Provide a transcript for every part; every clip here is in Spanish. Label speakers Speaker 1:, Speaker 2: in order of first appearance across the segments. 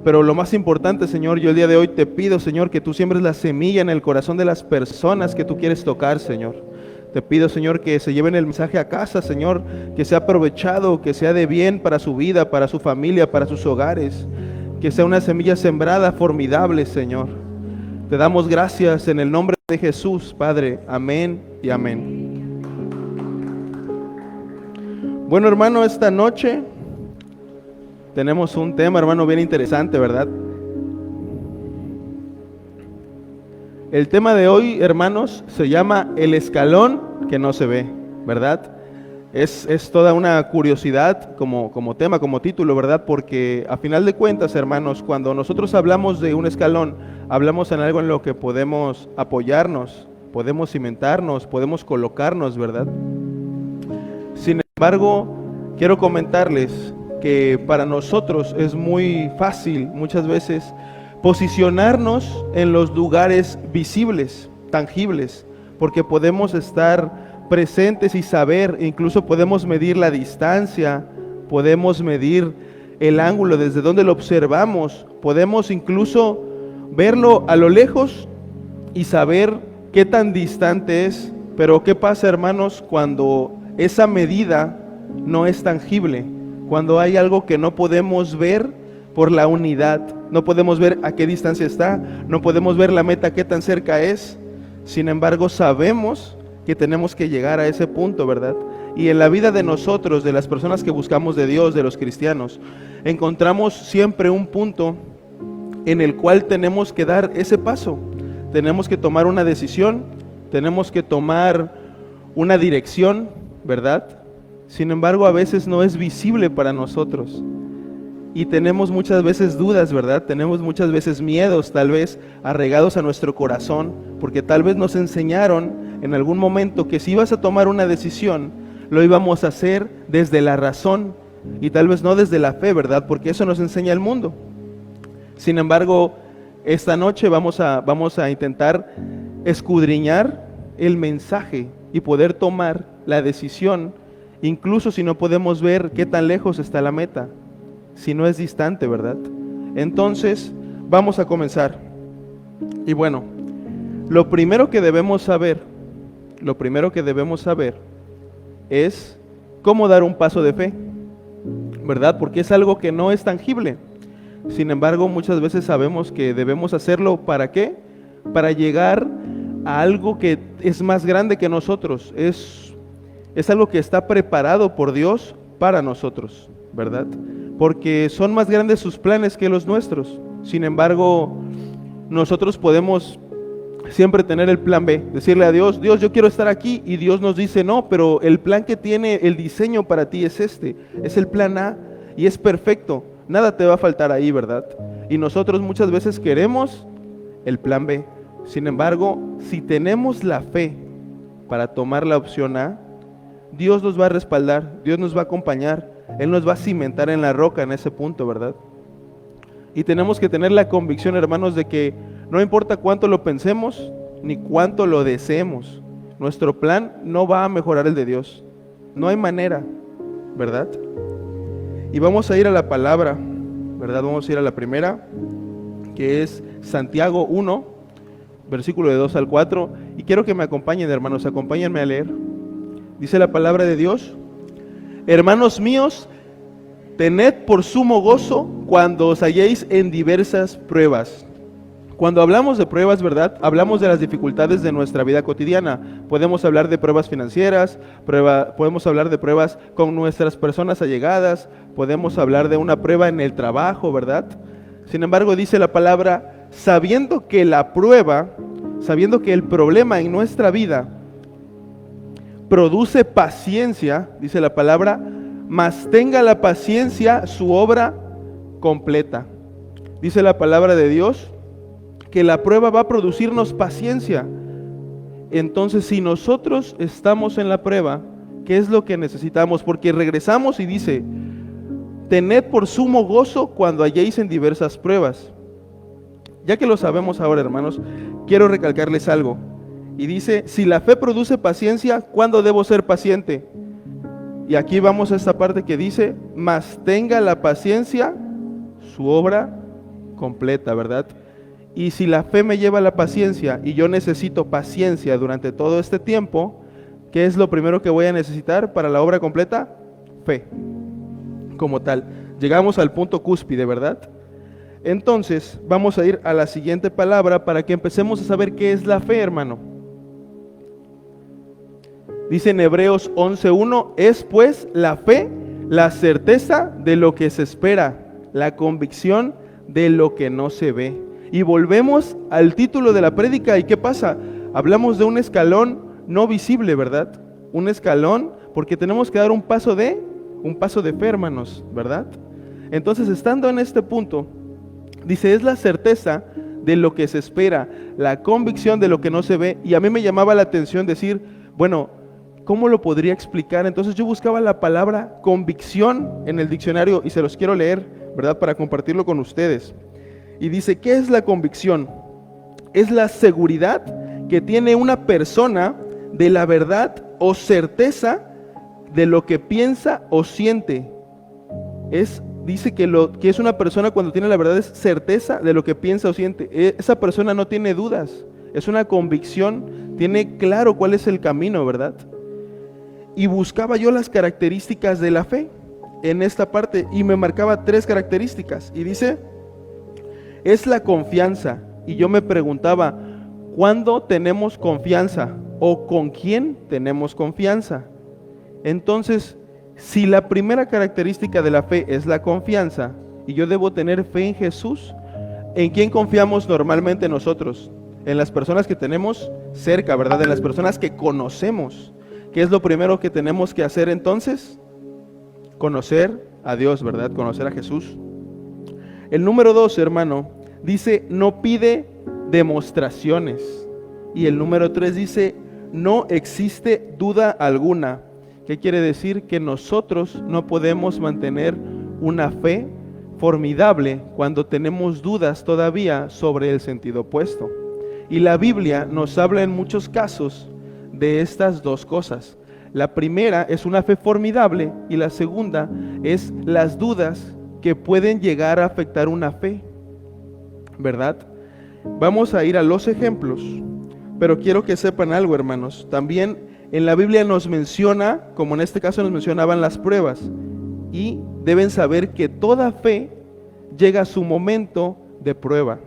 Speaker 1: Pero lo más importante, Señor, yo el día de hoy te pido, Señor, que tú siembres la semilla en el corazón de las personas que tú quieres tocar, Señor. Te pido, Señor, que se lleven el mensaje a casa, Señor, que sea aprovechado, que sea de bien para su vida, para su familia, para sus hogares. Que sea una semilla sembrada formidable, Señor. Te damos gracias en el nombre de Jesús, Padre. Amén y amén. Bueno, hermano, esta noche tenemos un tema, hermano, bien interesante, ¿verdad? El tema de hoy, hermanos, se llama el escalón que no se ve, ¿verdad? Es toda una curiosidad como tema, como título, ¿verdad? Porque a final de cuentas, hermanos, cuando nosotros hablamos de un escalón, hablamos en algo en lo que podemos apoyarnos, podemos cimentarnos, podemos colocarnos, ¿verdad? Sin embargo, quiero comentarles que para nosotros es muy fácil muchas veces posicionarnos en los lugares visibles, tangibles, porque podemos estar presentes y saber, incluso podemos medir la distancia, podemos medir el ángulo desde donde lo observamos, podemos incluso verlo a lo lejos y saber qué tan distante es. Pero ¿qué pasa, hermanos, cuando esa medida no es tangible? Cuando hay algo que no podemos ver por la unidad, no podemos ver a qué distancia está, no podemos ver la meta qué tan cerca es. Sin embargo, sabemos que tenemos que llegar a ese punto, ¿verdad? Y en la vida de nosotros, de las personas que buscamos de Dios, de los cristianos, encontramos siempre un punto en el cual tenemos que dar ese paso. Tenemos que tomar una decisión, tenemos que tomar una dirección, ¿verdad? Sin embargo, a veces no es visible para nosotros. Y tenemos muchas veces dudas, ¿verdad? Tenemos muchas veces miedos, tal vez arraigados a nuestro corazón, porque tal vez nos enseñaron en algún momento que si ibas a tomar una decisión, lo íbamos a hacer desde la razón y tal vez no desde la fe, ¿verdad? Porque eso nos enseña el mundo. Sin embargo, esta noche vamos a intentar escudriñar el mensaje y poder tomar la decisión, incluso si no podemos ver qué tan lejos está la meta, si no es distante, ¿verdad? Entonces, vamos a comenzar. Y bueno, lo primero que debemos saber es cómo dar un paso de fe, ¿verdad? Porque es algo que no es tangible. Sin embargo, muchas veces sabemos que debemos hacerlo, ¿para qué? Para llegar a algo que es más grande que nosotros. Es algo que está preparado por Dios para nosotros, ¿verdad? Porque son más grandes sus planes que los nuestros. Sin embargo, nosotros podemos siempre tener el plan B, decirle a Dios, Dios, yo quiero estar aquí, y Dios nos dice, no, pero el plan que tiene el diseño para ti es es el plan A, y es perfecto, nada te va a faltar ahí, ¿verdad? Y nosotros muchas veces queremos el plan B. Sin embargo, si tenemos la fe para tomar la opción A, Dios nos va a respaldar, Dios nos va a acompañar, Él nos va a cimentar en la roca en ese punto, ¿verdad? Y tenemos que tener la convicción, hermanos, de que no importa cuánto lo pensemos, ni cuánto lo deseemos, nuestro plan no va a mejorar el de Dios. No hay manera, ¿verdad? Y vamos a ir a la palabra, ¿verdad? Vamos a ir a la primera, que es Santiago 1, versículo de 2 al 4. Y quiero que me acompañen, hermanos, acompáñenme a leer. Dice la palabra de Dios: hermanos míos, tened por sumo gozo cuando os halléis en diversas pruebas. Cuando hablamos de pruebas, ¿verdad? Hablamos de las dificultades de nuestra vida cotidiana. Podemos hablar de pruebas financieras, podemos hablar de pruebas con nuestras personas allegadas, podemos hablar de una prueba en el trabajo, ¿verdad? Sin embargo, dice la palabra, sabiendo que la prueba, sabiendo que el problema en nuestra vida produce paciencia, dice la palabra, mas tenga la paciencia su obra completa. Dice la palabra de Dios que la prueba va a producirnos paciencia. Entonces, si nosotros estamos en la prueba, ¿qué es lo que necesitamos? Porque regresamos y dice, tened por sumo gozo cuando halléis en diversas pruebas. Ya que lo sabemos ahora, hermanos, quiero recalcarles algo. Y dice, si la fe produce paciencia, ¿cuándo debo ser paciente? Y aquí vamos a esta parte que dice, mas tenga la paciencia su obra completa, ¿verdad? Y si la fe me lleva a la paciencia y yo necesito paciencia durante todo este tiempo, ¿qué es lo primero que voy a necesitar para la obra completa? Fe, como tal. Llegamos al punto cúspide, ¿verdad? Entonces, vamos a ir a la siguiente palabra para que empecemos a saber qué es la fe, hermano. Dice en Hebreos 11:1, es pues la fe, la certeza de lo que se espera, la convicción de lo que no se ve. Y volvemos al título de la prédica, ¿y qué pasa? Hablamos de un escalón no visible, ¿verdad? Un escalón, porque tenemos que dar un paso de fe, hermanos, ¿verdad? Entonces, estando en este punto, dice, es la certeza de lo que se espera, la convicción de lo que no se ve. Y a mí me llamaba la atención decir, bueno, ¿cómo lo podría explicar? Entonces yo buscaba la palabra convicción en el diccionario y se los quiero leer, ¿verdad? Para compartirlo con ustedes. Y dice, ¿qué es la convicción? Es la seguridad que tiene una persona de la verdad o certeza de lo que piensa o siente. Dice que es una persona cuando tiene la verdad es certeza de lo que piensa o siente. Esa persona no tiene dudas, es una convicción, tiene claro cuál es el camino, ¿verdad? Y buscaba yo las características de la fe en esta parte y me marcaba 3 características. Y dice, es la confianza. Y yo me preguntaba, ¿cuándo tenemos confianza? ¿O con quién tenemos confianza? Entonces, si la primera característica de la fe es la confianza, y yo debo tener fe en Jesús, ¿en quién confiamos normalmente nosotros? En las personas que tenemos cerca, ¿verdad? En las personas que conocemos. ¿Qué es lo primero que tenemos que hacer entonces? Conocer a Dios, ¿verdad? Conocer a Jesús. El número 2, hermano, dice, no pide demostraciones. Y el número 3 dice, no existe duda alguna. ¿Qué quiere decir? Que nosotros no podemos mantener una fe formidable cuando tenemos dudas todavía sobre el sentido opuesto. Y la Biblia nos habla en muchos casos de estas 2 cosas. La primera es una fe formidable y la segunda es las dudas que pueden llegar a afectar una fe, ¿verdad? Vamos a ir a los ejemplos, pero quiero que sepan algo, hermanos. También en la Biblia nos menciona, como en este caso nos mencionaban las pruebas, y deben saber que toda fe llega a su momento de prueba.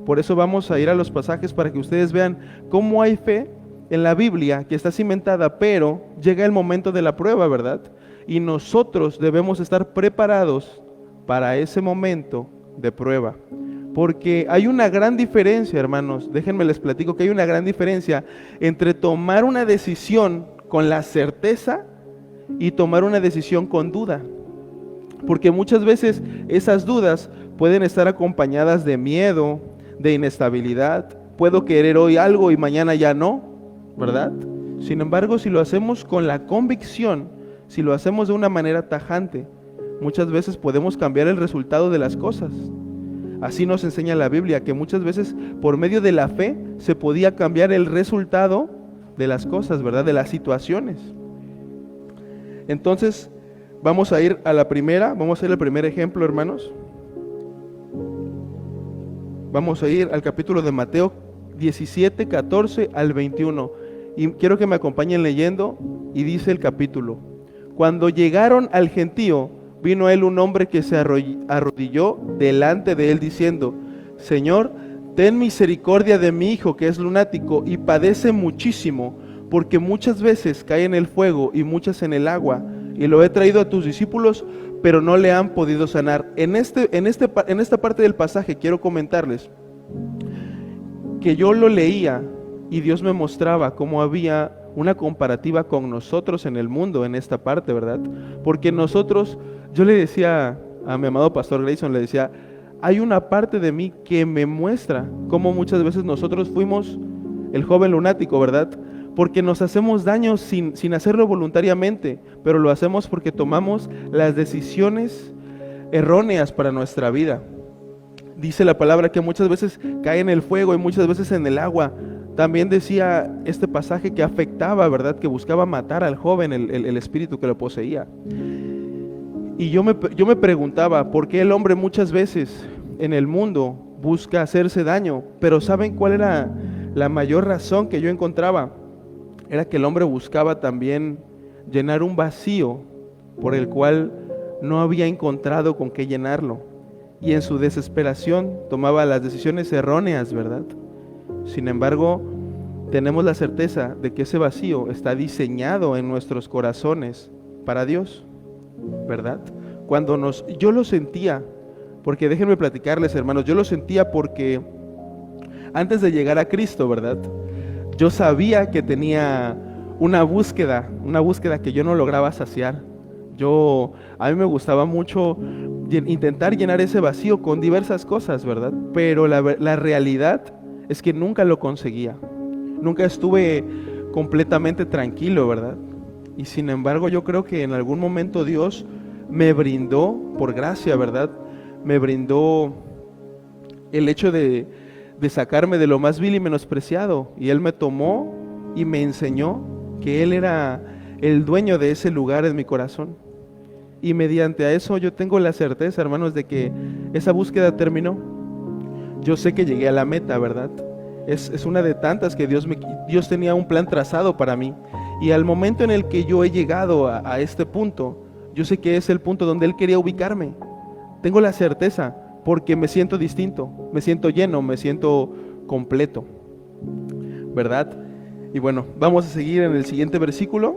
Speaker 1: Por eso vamos a ir a los pasajes para que ustedes vean cómo hay fe en la Biblia que está cimentada, pero llega el momento de la prueba, ¿verdad? Y nosotros debemos estar preparados para ese momento de prueba. Porque hay una gran diferencia, hermanos, déjenme les platico que hay una gran diferencia entre tomar una decisión con la certeza y tomar una decisión con duda. Porque muchas veces esas dudas pueden estar acompañadas de miedo, de inestabilidad. Puedo querer hoy algo y mañana ya no, ¿verdad? Sin embargo, si lo hacemos con la convicción, si lo hacemos de una manera tajante, muchas veces podemos cambiar el resultado de las cosas. Así nos enseña la Biblia, que muchas veces por medio de la fe se podía cambiar el resultado de las cosas, ¿verdad? De las situaciones. Entonces, vamos a ir al primer ejemplo, hermanos. Vamos a ir al capítulo de Mateo 17, 14 al 21. Y quiero que me acompañen leyendo, y dice el capítulo: cuando llegaron al gentío, vino a él un hombre que se arrodilló delante de él diciendo: Señor, ten misericordia de mi hijo que es lunático y padece muchísimo, porque muchas veces cae en el fuego y muchas en el agua, y lo he traído a tus discípulos, pero no le han podido sanar. En esta parte del pasaje quiero comentarles que yo lo leía y Dios me mostraba cómo había una comparativa con nosotros en el mundo en esta parte, ¿verdad? Porque nosotros, yo le decía a mi amado pastor Grayson, le decía, hay una parte de mí que me muestra cómo muchas veces nosotros fuimos el joven lunático, ¿verdad? Porque nos hacemos daño sin hacerlo voluntariamente, pero lo hacemos porque tomamos las decisiones erróneas para nuestra vida. Dice la palabra que muchas veces cae en el fuego y muchas veces en el agua. También decía este pasaje que afectaba, ¿verdad? Que buscaba matar al joven, el espíritu que lo poseía. Y yo me preguntaba, ¿por qué el hombre muchas veces en el mundo busca hacerse daño, pero ¿saben cuál era la mayor razón que yo encontraba? Era que el hombre buscaba también llenar un vacío por el cual no había encontrado con qué llenarlo. Y en su desesperación tomaba las decisiones erróneas, ¿verdad? Sin embargo, tenemos la certeza de que ese vacío está diseñado en nuestros corazones para Dios, ¿verdad? Yo lo sentía, porque déjenme platicarles, hermanos, yo lo sentía porque antes de llegar a Cristo, ¿verdad? Yo sabía que tenía una búsqueda que yo no lograba saciar. A mí me gustaba mucho intentar llenar ese vacío con diversas cosas, ¿verdad? Pero la realidad es que nunca lo conseguía. Nunca estuve completamente tranquilo, ¿verdad? Y sin embargo, yo creo que en algún momento Dios me brindó, por gracia, ¿verdad? Me brindó el hecho de sacarme de lo más vil y menospreciado. Y Él me tomó y me enseñó que Él era el dueño de ese lugar en mi corazón. Y mediante a eso yo tengo la certeza, hermanos, de que esa búsqueda terminó. Yo sé que llegué a la meta, ¿verdad? Es una de tantas que Dios tenía un plan trazado para mí. Y al momento en el que yo he llegado a este punto, yo sé que es el punto donde Él quería ubicarme. Tengo la certeza, porque me siento distinto, me siento lleno, me siento completo, ¿verdad? Y bueno, vamos a seguir en el siguiente versículo.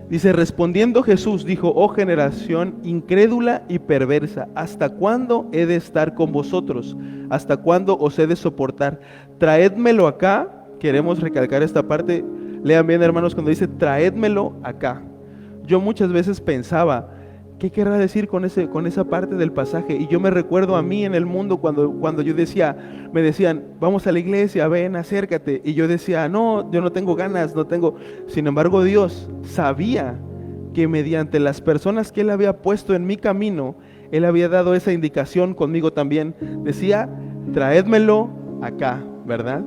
Speaker 1: Dice, respondiendo Jesús, dijo, oh generación incrédula y perversa, ¿hasta cuándo he de estar con vosotros? ¿Hasta cuándo os he de soportar? Traédmelo acá. Queremos recalcar esta parte. Lean bien, hermanos, cuando dice, traédmelo acá. Yo muchas veces pensaba, ¿qué querrá decir con esa parte del pasaje? Y yo me recuerdo a mí en el mundo cuando yo me decían, vamos a la iglesia, ven, acércate. Y yo decía, no, yo no tengo ganas, no tengo. Sin embargo, Dios sabía que mediante las personas que Él había puesto en mi camino, Él había dado esa indicación conmigo también. Decía, traédmelo acá, ¿verdad?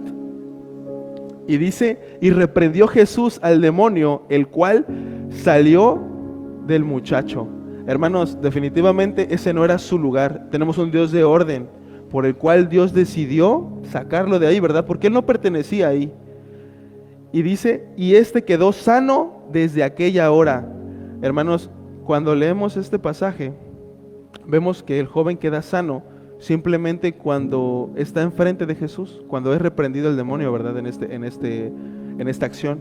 Speaker 1: Y dice, y reprendió Jesús al demonio, el cual salió del muchacho. Hermanos, definitivamente ese no era su lugar. Tenemos un Dios de orden, por el cual Dios decidió sacarlo de ahí, ¿verdad? Porque Él no pertenecía ahí. Y dice, y este quedó sano desde aquella hora. Hermanos, cuando leemos este pasaje, vemos que el joven queda sano simplemente cuando está enfrente de Jesús, cuando es reprendido el demonio, ¿verdad? En esta acción.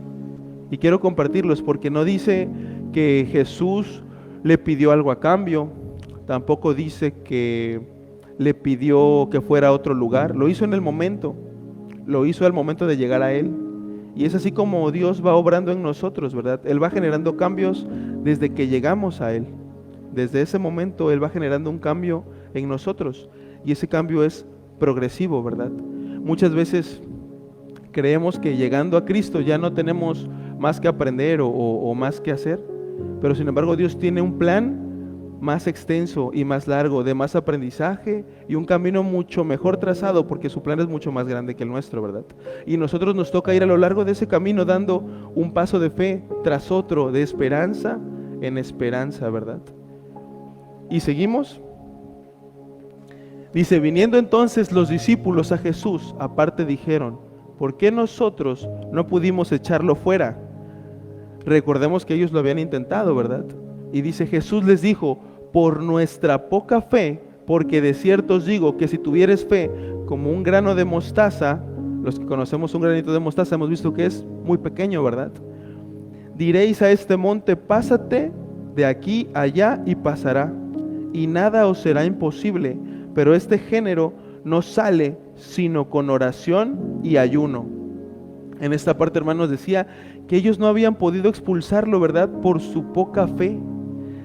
Speaker 1: Y quiero compartirlos porque no dice que Jesús le pidió algo a cambio, tampoco dice que le pidió que fuera a otro lugar. Lo hizo en el momento, lo hizo al momento de llegar a Él. Y es así como Dios va obrando en nosotros, ¿verdad? Él va generando cambios desde que llegamos a Él. Desde ese momento Él va generando un cambio en nosotros. Y ese cambio es progresivo, ¿verdad? Muchas veces creemos que llegando a Cristo ya no tenemos más que aprender o más que hacer. Pero sin embargo Dios tiene un plan más extenso y más largo, de más aprendizaje y un camino mucho mejor trazado, porque su plan es mucho más grande que el nuestro, ¿verdad? Y nosotros nos toca ir a lo largo de ese camino dando un paso de fe tras otro, de esperanza en esperanza, ¿verdad? Y seguimos. Dice, viniendo entonces los discípulos a Jesús, aparte dijeron, ¿por qué nosotros no pudimos echarlo fuera? Recordemos que ellos lo habían intentado, ¿verdad? Y dice, Jesús les dijo, por nuestra poca fe, porque de cierto os digo que si tuvieres fe como un grano de mostaza, los que conocemos un granito de mostaza hemos visto que es muy pequeño, ¿verdad? Diréis a este monte, pásate de aquí allá y pasará, y nada os será imposible, pero este género no sale sino con oración y ayuno. En esta parte, hermanos, decía que ellos no habían podido expulsarlo, ¿verdad? Por su poca fe.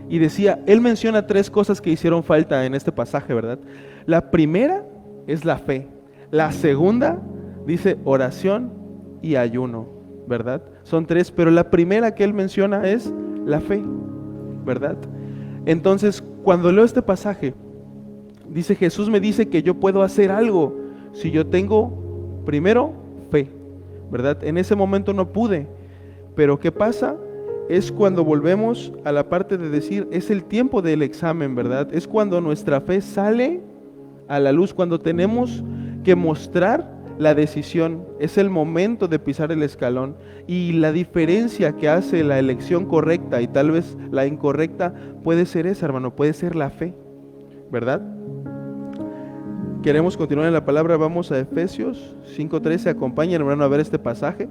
Speaker 1: Y decía, él menciona 3 cosas que hicieron falta en este pasaje, ¿verdad? La primera es la fe. La segunda dice oración y ayuno, ¿verdad? Son 3, pero la primera que él menciona es la fe, ¿verdad? Entonces, cuando leo este pasaje, dice, Jesús me dice que yo puedo hacer algo si yo tengo, primero, fe, ¿verdad? En ese momento no pude, pero ¿qué pasa? es cuando volvemos a la parte de decir, es el tiempo del examen, ¿verdad? Es cuando nuestra fe sale a la luz, cuando tenemos que mostrar la decisión, es el momento de pisar el escalón. Y la diferencia que hace la elección correcta y tal vez la incorrecta puede ser esa, hermano, puede ser la fe, ¿verdad? Queremos continuar en la palabra, vamos a Efesios 5:13, acompañen, hermano, a ver este pasaje.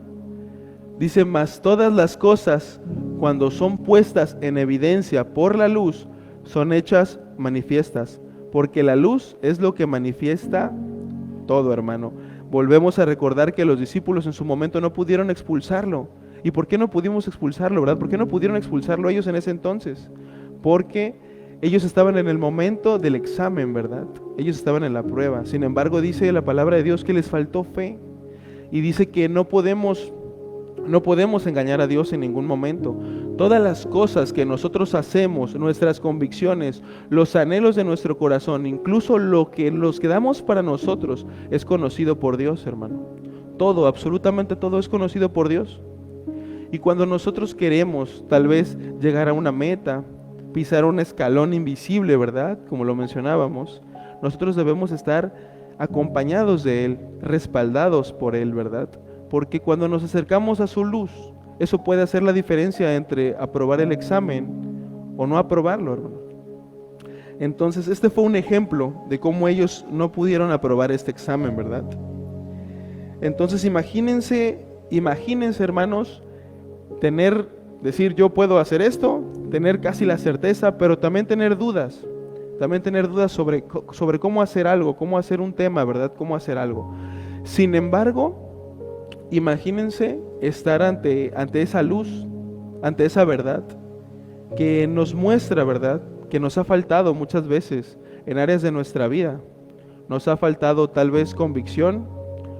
Speaker 1: Dice, mas todas las cosas, cuando son puestas en evidencia por la luz, son hechas manifiestas, porque la luz es lo que manifiesta todo, hermano. Volvemos a recordar que los discípulos en su momento no pudieron expulsarlo. ¿Y por qué no pudimos expulsarlo, verdad? ¿Por qué no pudieron expulsarlo ellos en ese entonces? Porque ellos estaban en el momento del examen, ¿verdad? Ellos estaban en la prueba. Sin embargo, dice la palabra de Dios que les faltó fe. Y dice que no podemos engañar a Dios en ningún momento. Todas las cosas que nosotros hacemos, nuestras convicciones, los anhelos de nuestro corazón, incluso lo que nos quedamos para nosotros, es conocido por Dios, hermano. Todo, absolutamente todo es conocido por Dios. Y cuando nosotros queremos tal vez llegar a una meta, pisar un escalón invisible, ¿verdad? Como lo mencionábamos, nosotros debemos estar acompañados de Él, respaldados por Él, ¿verdad? Porque cuando nos acercamos a su luz, eso puede hacer la diferencia entre aprobar el examen o no aprobarlo, hermano. Entonces, este fue un ejemplo de cómo ellos no pudieron aprobar este examen, ¿verdad? Entonces, imagínense, hermanos, decir yo puedo hacer esto, tener casi la certeza, pero también tener dudas sobre cómo hacer algo, cómo hacer un tema, ¿verdad? Cómo hacer algo. Sin embargo, imagínense estar ante esa luz, ante esa verdad que nos muestra, ¿verdad?, que nos ha faltado muchas veces en áreas de nuestra vida. Nos ha faltado tal vez convicción,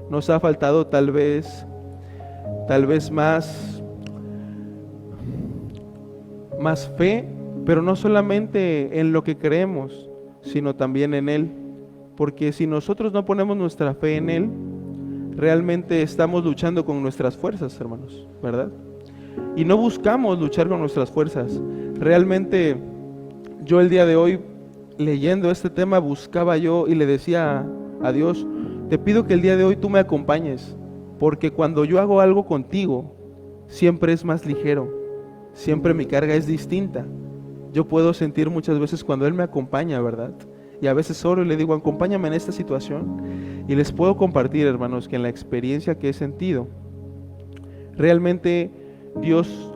Speaker 1: nos ha faltado tal vez más fe, pero no solamente en lo que creemos, sino también en Él. Porque si nosotros no ponemos nuestra fe en Él, realmente estamos luchando con nuestras fuerzas, hermanos, ¿verdad? Y no buscamos luchar con nuestras fuerzas. Realmente yo el día de hoy, leyendo este tema, buscaba yo y le decía a Dios, te pido que el día de hoy tú me acompañes, porque cuando yo hago algo contigo, siempre es más ligero, siempre mi carga es distinta. Yo puedo sentir muchas veces cuando Él me acompaña, ¿verdad? Y a veces oro y le digo, acompáñame en esta situación. Y les puedo compartir, hermanos, que en la experiencia que he sentido, realmente Dios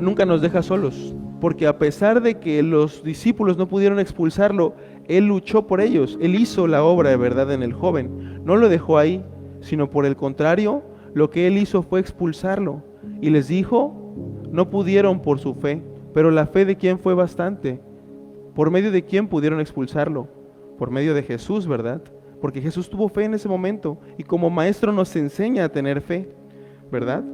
Speaker 1: nunca nos deja solos. Porque a pesar de que los discípulos no pudieron expulsarlo, Él luchó por ellos. Él hizo la obra de verdad en el joven. No lo dejó ahí, sino por el contrario, lo que Él hizo fue expulsarlo. Y les dijo, no pudieron por su fe, pero la fe de quién fue bastante. ¿Por medio de quién pudieron expulsarlo? Por medio de Jesús, ¿verdad? Porque Jesús tuvo fe en ese momento y como maestro nos enseña a tener fe, ¿verdad?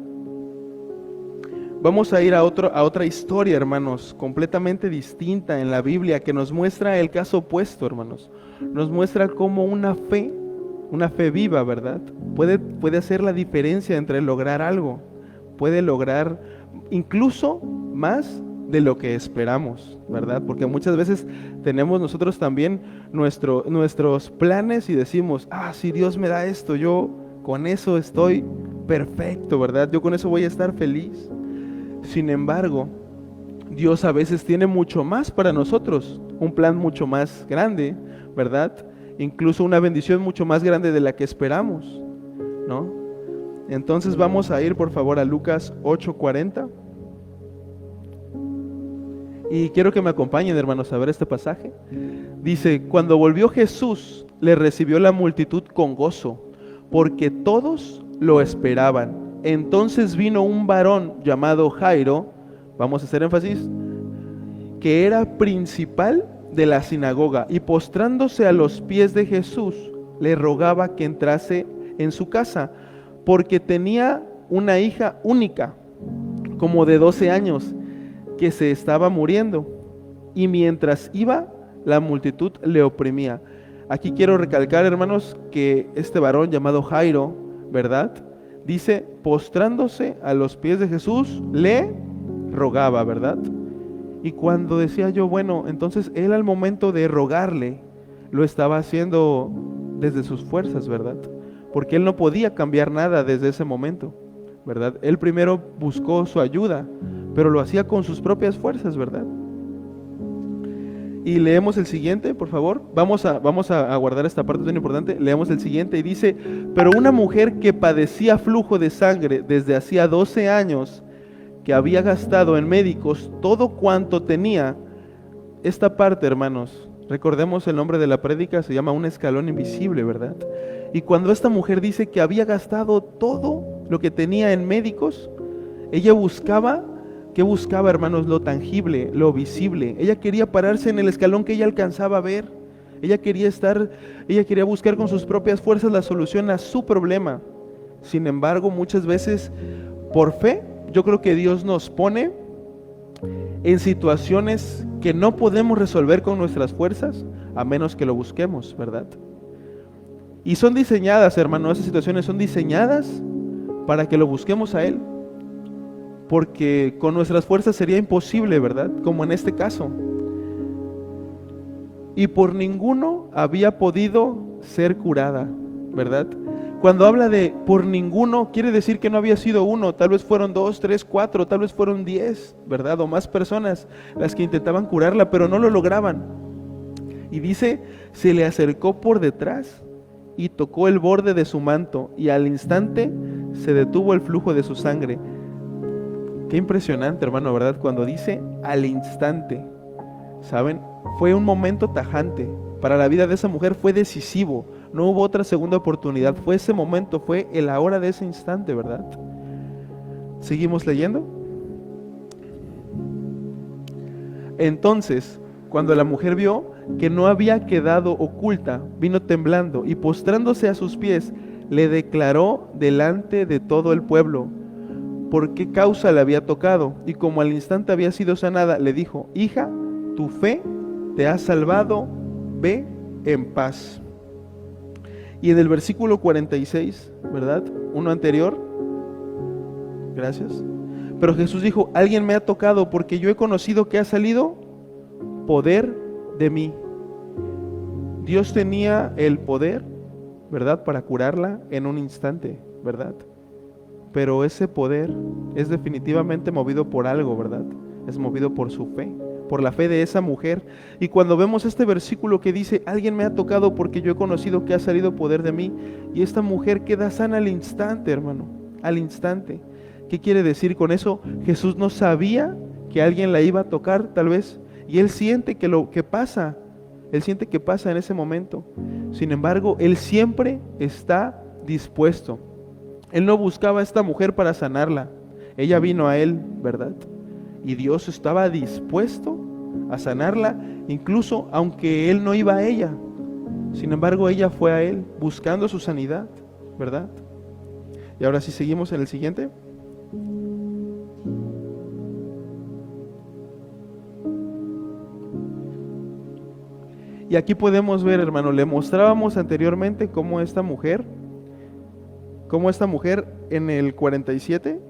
Speaker 1: Vamos a ir a otra historia, hermanos, completamente distinta en la Biblia, que nos muestra el caso opuesto, hermanos. Nos muestra cómo una fe viva, ¿verdad?, puede hacer la diferencia entre lograr algo. Puede lograr incluso más de lo que esperamos, ¿verdad? Porque muchas veces tenemos nosotros también nuestros planes y decimos, si Dios me da esto, yo con eso estoy perfecto, ¿verdad? Yo con eso voy a estar feliz. Sin embargo, Dios a veces tiene mucho más para nosotros, un plan mucho más grande, ¿verdad? Incluso una bendición mucho más grande de la que esperamos, ¿no? Entonces vamos a ir por favor a Lucas 8:40. Y quiero que me acompañen, hermanos, a ver este pasaje. Dice, cuando volvió Jesús, le recibió la multitud con gozo, porque todos lo esperaban. Entonces vino un varón llamado Jairo, vamos a hacer énfasis, que era principal de la sinagoga, y postrándose a los pies de Jesús, le rogaba que entrase en su casa, porque tenía una hija única, como de 12 años, que se estaba muriendo, y mientras iba, la multitud le oprimía. Aquí quiero recalcar, hermanos, que este varón llamado Jairo, ¿verdad?, dice, postrándose a los pies de Jesús, le rogaba, ¿verdad? Y cuando decía yo, bueno, entonces él al momento de rogarle, lo estaba haciendo desde sus fuerzas, ¿verdad? Porque él no podía cambiar nada desde ese momento, ¿verdad? Él primero buscó su ayuda, pero lo hacía con sus propias fuerzas, ¿verdad? Y leemos el siguiente, por favor. Vamos a guardar esta parte tan importante. Leemos el siguiente y dice, pero una mujer que padecía flujo de sangre desde hacía 12 años, que había gastado en médicos todo cuanto tenía. Esta parte, hermanos, recordemos el nombre de la prédica, se llama un escalón invisible, ¿verdad? Y cuando esta mujer dice que había gastado todo lo que tenía en médicos, ella buscaba, ¿qué buscaba, hermanos? Lo tangible, lo visible. Ella quería pararse en el escalón que ella alcanzaba a ver. Ella quería buscar con sus propias fuerzas la solución a su problema. Sin embargo, muchas veces, por fe, yo creo que Dios nos pone en situaciones que no podemos resolver con nuestras fuerzas, a menos que lo busquemos, ¿verdad? Y son diseñadas, hermano, esas situaciones son diseñadas para que lo busquemos a Él, porque con nuestras fuerzas sería imposible, ¿verdad? Como en este caso. Y por ninguno había podido ser curada, ¿verdad? Cuando habla de por ninguno, quiere decir que no había sido uno, tal vez fueron 2, 3, 4, tal vez fueron 10, ¿verdad? O más personas las que intentaban curarla, pero no lo lograban. Y dice, se le acercó por detrás y tocó el borde de su manto, y al instante se detuvo el flujo de su sangre. Qué impresionante, hermano, ¿verdad? Cuando dice al instante, ¿saben? Fue un momento tajante. Para la vida de esa mujer fue decisivo. No hubo otra segunda oportunidad. Fue ese momento, fue el ahora de ese instante, ¿verdad? ¿Seguimos leyendo? Entonces, cuando la mujer vio que no había quedado oculta, vino temblando y postrándose a sus pies, le declaró delante de todo el pueblo por qué causa le había tocado. Y como al instante había sido sanada, le dijo, hija, tu fe te ha salvado, ve en paz. Y en el versículo 46, ¿verdad? Uno anterior. Gracias. Pero Jesús dijo, alguien me ha tocado porque yo he conocido que ha salido poder de mí. Dios tenía el poder, ¿verdad? Para curarla en un instante, ¿verdad? Pero ese poder es definitivamente movido por algo, ¿verdad? Es movido por su fe, por la fe de esa mujer. Y cuando vemos este versículo que dice, alguien me ha tocado porque yo he conocido que ha salido poder de mí, y esta mujer queda sana al instante, hermano, al instante. ¿Qué quiere decir con eso? Jesús no sabía que alguien la iba a tocar, tal vez, y él siente que lo que pasa, él siente que pasa en ese momento. Sin embargo, él siempre está dispuesto. Él no buscaba a esta mujer para sanarla. Ella vino a él, ¿verdad? Y Dios estaba dispuesto a sanarla, incluso aunque él no iba a ella. Sin embargo, ella fue a él buscando su sanidad, ¿verdad? Y ahora sí seguimos en el siguiente. Y aquí podemos ver, hermano, le mostrábamos anteriormente cómo esta mujer en el 47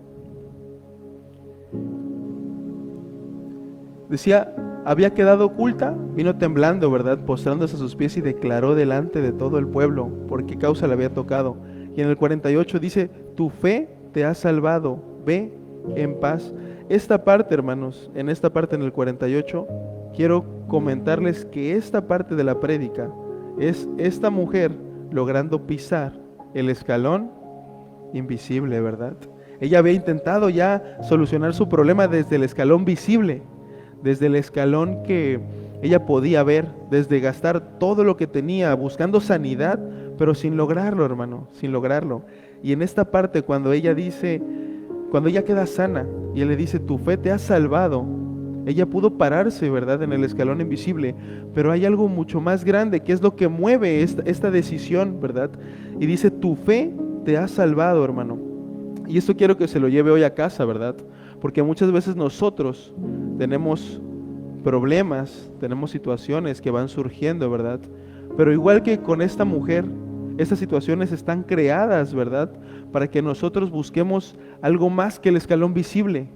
Speaker 1: decía, había quedado oculta, vino temblando, ¿verdad? Postrándose a sus pies y declaró delante de todo el pueblo por qué causa le había tocado. Y en el 48 dice, tu fe te ha salvado, ve en paz. Esta parte, hermanos, en esta parte en el 48, quiero comentarles que esta parte de la prédica es esta mujer logrando pisar el escalón invisible, ¿verdad? Ella había intentado ya solucionar su problema desde el escalón visible, desde el escalón que ella podía ver, desde gastar todo lo que tenía buscando sanidad, pero sin lograrlo, hermano, sin lograrlo. Y en esta parte cuando ella queda sana y él le dice, tu fe te ha salvado, ella pudo pararse, ¿verdad?, en el escalón invisible, pero hay algo mucho más grande que es lo que mueve esta decisión, ¿verdad? Y dice, tu fe te ha salvado, hermano. Y esto quiero que se lo lleve hoy a casa, ¿verdad? Porque muchas veces nosotros tenemos problemas, tenemos situaciones que van surgiendo, ¿verdad? Pero igual que con esta mujer, estas situaciones están creadas, ¿verdad?, para que nosotros busquemos algo más que el escalón visible.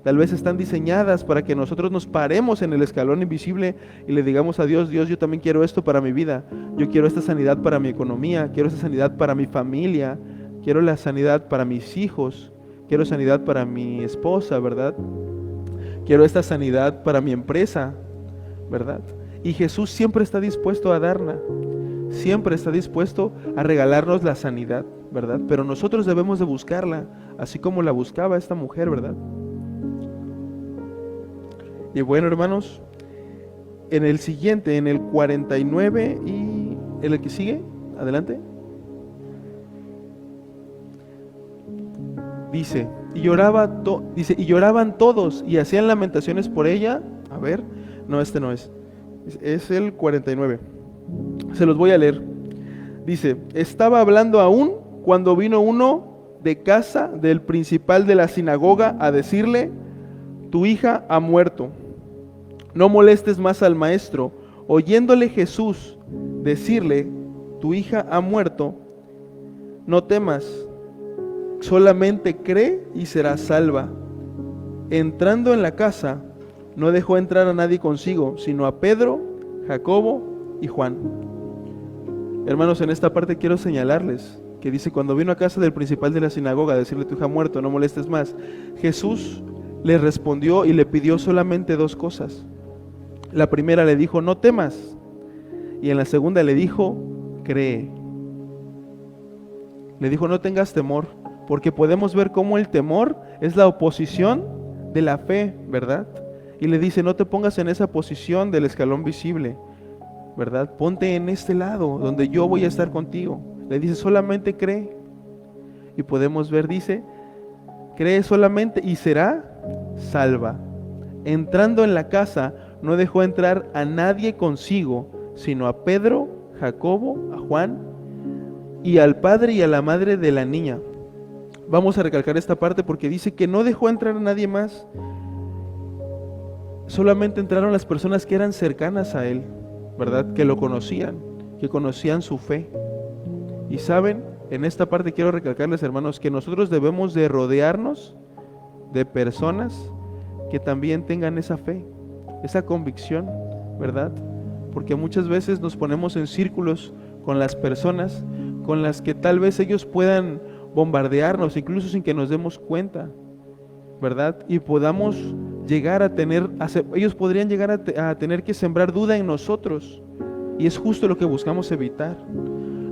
Speaker 1: Tal vez están diseñadas para que nosotros nos paremos en el escalón invisible y le digamos a Dios, Dios, yo también quiero esto para mi vida. Yo quiero esta sanidad para mi economía, quiero esta sanidad para mi familia, quiero la sanidad para mis hijos, quiero sanidad para mi esposa, ¿verdad? Quiero esta sanidad para mi empresa, ¿verdad? Y Jesús siempre está dispuesto a darla, siempre está dispuesto a regalarnos la sanidad, ¿verdad? Pero nosotros debemos de buscarla, así como la buscaba esta mujer, ¿verdad? Y bueno, hermanos, en el siguiente, en el 49 y en el que sigue, adelante. Dice, y lloraban todos y hacían lamentaciones por ella. A ver, no, este no es. Es el 49. Se los voy a leer. Dice, estaba hablando aún cuando vino uno de casa del principal de la sinagoga a decirle, tu hija ha muerto. No molestes más al maestro. Oyéndole Jesús decirle, tu hija ha muerto, no temas, solamente cree y serás salva. Entrando en la casa, no dejó entrar a nadie consigo, sino a Pedro, Jacobo y Juan. Hermanos, en esta parte quiero señalarles que dice, cuando vino a casa del principal de la sinagoga a decirle, tu hija ha muerto, no molestes más, Jesús le respondió y le pidió solamente dos cosas. La primera le dijo, no temas. Y en la segunda le dijo, cree. Le dijo, no tengas temor, porque podemos ver cómo el temor es la oposición de la fe, ¿verdad? Y le dice, no te pongas en esa posición del escalón visible, ¿verdad? Ponte en este lado, donde yo voy a estar contigo. Le dice, solamente cree. Y podemos ver, dice, cree solamente y será salva. Entrando en la casa, no dejó entrar a nadie consigo, sino a Pedro, Jacobo, a Juan y al padre y a la madre de la niña. Vamos a recalcar esta parte porque dice que no dejó entrar a nadie más. Solamente entraron las personas que eran cercanas a él, ¿verdad? Que lo conocían, que conocían su fe. Y saben, en esta parte quiero recalcarles, hermanos, que nosotros debemos de rodearnos de personas que también tengan esa fe, esa convicción, ¿verdad? Porque muchas veces nos ponemos en círculos con las personas con las que tal vez ellos puedan bombardearnos, incluso sin que nos demos cuenta, ¿verdad? Y podamos llegar a tener, ellos podrían llegar a tener que sembrar duda en nosotros. Y es justo lo que buscamos evitar.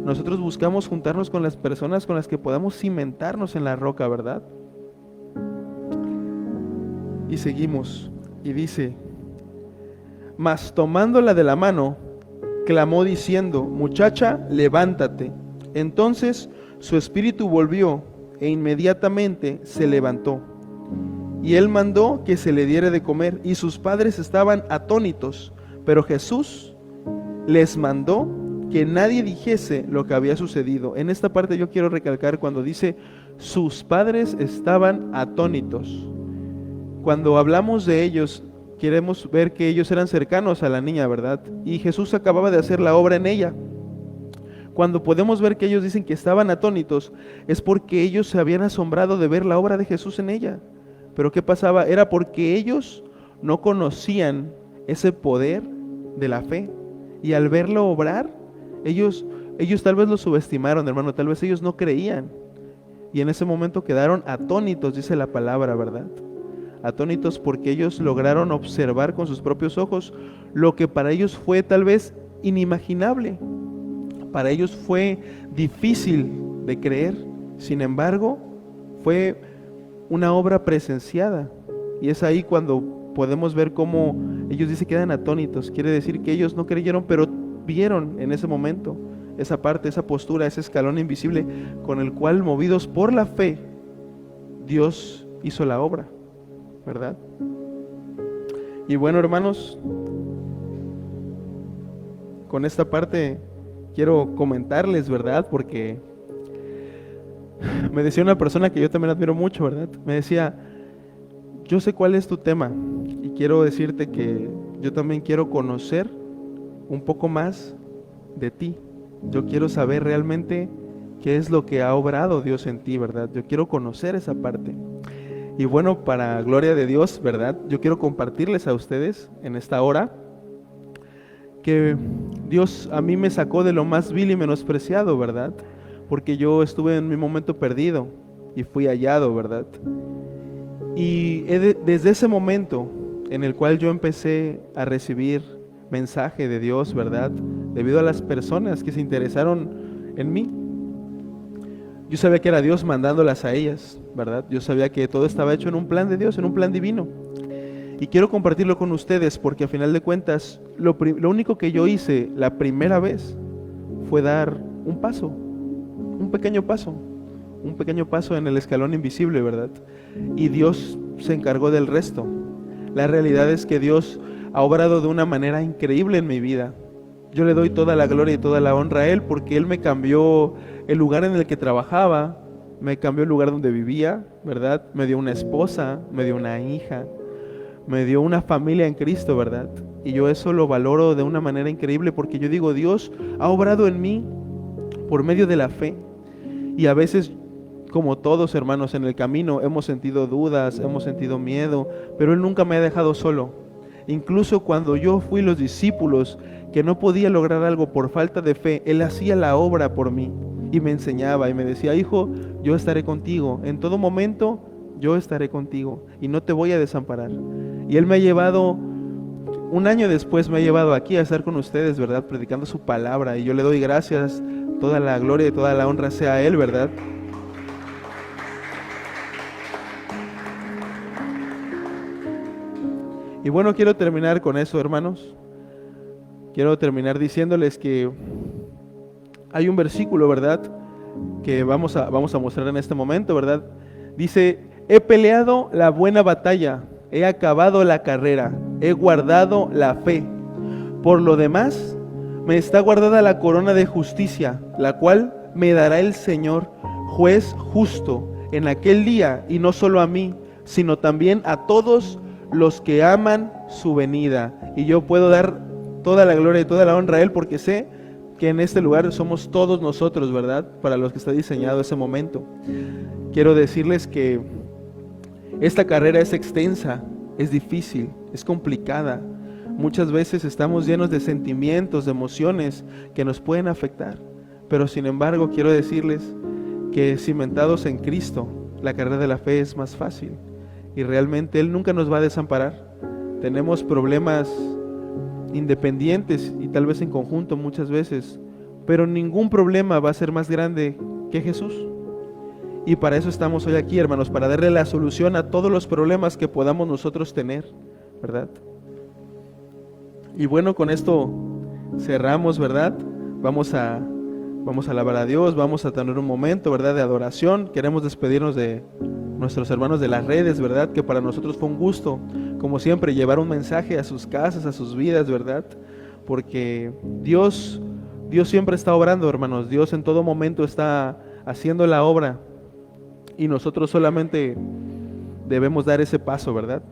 Speaker 1: Nosotros buscamos juntarnos con las personas con las que podamos cimentarnos en la roca, ¿verdad? Y seguimos, y dice, mas tomándola de la mano, clamó diciendo, muchacha, levántate. Entonces su espíritu volvió, e inmediatamente se levantó. Y él mandó que se le diera de comer, y sus padres estaban atónitos, pero Jesús les mandó que nadie dijese lo que había sucedido. En esta parte yo quiero recalcar cuando dice, sus padres estaban atónitos. Cuando hablamos de ellos, queremos ver que ellos eran cercanos a la niña, ¿verdad? Y Jesús acababa de hacer la obra en ella. Cuando podemos ver que ellos dicen que estaban atónitos, es porque ellos se habían asombrado de ver la obra de Jesús en ella. Pero ¿qué pasaba? Era porque ellos no conocían ese poder de la fe. Y al verlo obrar, ellos tal vez lo subestimaron, hermano, tal vez ellos no creían. Y en ese momento quedaron atónitos, dice la palabra, ¿verdad? Atónitos porque ellos lograron observar con sus propios ojos lo que para ellos fue tal vez inimaginable. Para ellos fue difícil de creer. Sin embargo, fue una obra presenciada. Y es ahí cuando podemos ver cómo ellos dicen que quedan atónitos. Quiere decir que ellos no creyeron, pero vieron en ese momento esa parte, esa postura, ese escalón invisible con el cual, movidos por la fe, Dios hizo la obra, ¿verdad? Y bueno, hermanos, con esta parte quiero comentarles, ¿verdad? Porque me decía una persona que yo también admiro mucho, ¿verdad? Me decía, yo sé cuál es tu tema y quiero decirte que yo también quiero conocer un poco más de ti. Yo quiero saber realmente qué es lo que ha obrado Dios en ti, ¿verdad? Yo quiero conocer esa parte. Y bueno, para gloria de Dios, ¿verdad? Yo quiero compartirles a ustedes en esta hora que Dios a mí me sacó de lo más vil y menospreciado, ¿verdad? Porque yo estuve en mi momento perdido y fui hallado, ¿verdad? Y desde ese momento en el cual yo empecé a recibir mensaje de Dios, ¿verdad? Debido a las personas que se interesaron en mí. Yo sabía que era Dios mandándolas a ellas, ¿verdad? Yo sabía que todo estaba hecho en un plan de Dios, en un plan divino. Y quiero compartirlo con ustedes porque a final de cuentas, lo único que yo hice la primera vez fue dar un paso, un pequeño paso en el escalón invisible, ¿verdad? Y Dios se encargó del resto. La realidad es que Dios ha obrado de una manera increíble en mi vida. Yo le doy toda la gloria y toda la honra a Él porque Él me cambió el lugar en el que trabajaba, me cambió el lugar donde vivía, ¿verdad? Me dio una esposa, me dio una hija, me dio una familia en Cristo, ¿verdad? Y yo eso lo valoro de una manera increíble porque yo digo, Dios ha obrado en mí por medio de la fe. Y a veces, como todos hermanos en el camino, hemos sentido dudas, hemos sentido miedo, pero Él nunca me ha dejado solo. Incluso cuando yo fui los discípulos que no podía lograr algo por falta de fe, Él hacía la obra por mí y me enseñaba y me decía, hijo, yo estaré contigo, en todo momento yo estaré contigo y no te voy a desamparar. Y Él me ha llevado, un año después me ha llevado aquí a estar con ustedes, ¿verdad? Predicando su palabra y yo le doy gracias, toda la gloria y toda la honra sea a Él, ¿verdad? Y bueno, quiero terminar con eso, hermanos. Quiero terminar diciéndoles que hay un versículo, ¿verdad? Que vamos a mostrar en este momento, ¿verdad? Dice, he peleado la buena batalla, he acabado la carrera, he guardado la fe. Por lo demás, me está guardada la corona de justicia, la cual me dará el Señor, juez justo, en aquel día, y no solo a mí, sino también a todos los que aman su venida. Y yo puedo dar toda la gloria y toda la honra a Él porque sé que en este lugar somos todos nosotros, ¿verdad? Para los que está diseñado ese momento. Quiero decirles que esta carrera es extensa, es difícil, es complicada. Muchas veces estamos llenos de sentimientos, de emociones que nos pueden afectar. Pero sin embargo, quiero decirles que cimentados en Cristo, la carrera de la fe es más fácil. Y realmente Él nunca nos va a desamparar. Tenemos problemas independientes y tal vez en conjunto muchas veces, pero ningún problema va a ser más grande que Jesús. Y para eso estamos hoy aquí, hermanos, para darle la solución a todos los problemas que podamos nosotros tener, ¿verdad? Y bueno, con esto cerramos, ¿verdad? Vamos a alabar a Dios, vamos a tener un momento, ¿verdad?, de adoración. Queremos despedirnos de nuestros hermanos de las redes, ¿verdad? Que para nosotros fue un gusto, como siempre, llevar un mensaje a sus casas, a sus vidas, ¿verdad? Porque Dios siempre está obrando, hermanos. Dios en todo momento está haciendo la obra y nosotros solamente debemos dar ese paso, ¿verdad?